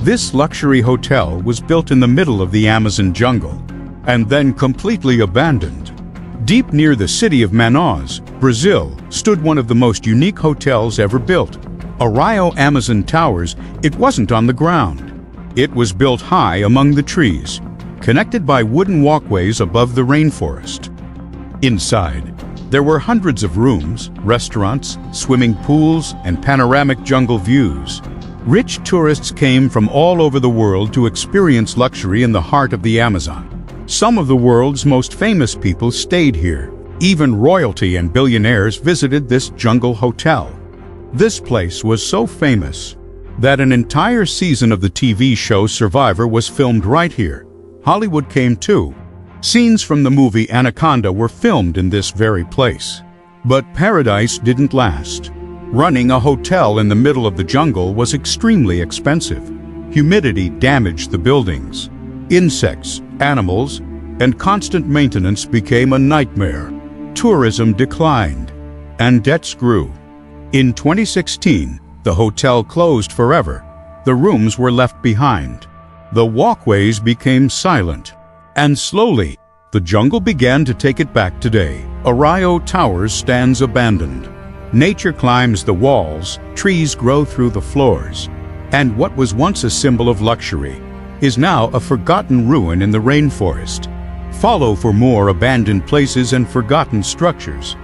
This luxury hotel was built in the middle of the Amazon jungle and then completely abandoned. Deep near the city of Manaus, Brazil, stood one of the most unique hotels ever built. Ariau Amazon Towers. It wasn't on the ground. It was built high among the trees, connected by wooden walkways above the rainforest. Inside, there were hundreds of rooms, restaurants, swimming pools, and panoramic jungle views. Rich tourists came from all over the world to experience luxury in the heart of the Amazon. Some of the world's most famous people stayed here. Even royalty and billionaires visited this jungle hotel. This place was so famous that an entire season of the TV show Survivor was filmed right here. Hollywood came too. Scenes from the movie Anaconda were filmed in this very place. But paradise didn't last. Running a hotel in the middle of the jungle was extremely expensive. Humidity damaged the buildings. Insects, animals, and constant maintenance became a nightmare. Tourism declined, and debts grew. In 2016, the hotel closed forever. The rooms were left behind. The walkways became silent. And slowly, the jungle began to take it back today. Ariau Towers stands abandoned. Nature climbs the walls, trees grow through the floors. And what was once a symbol of luxury is now a forgotten ruin in the rainforest. Follow for more abandoned places and forgotten structures.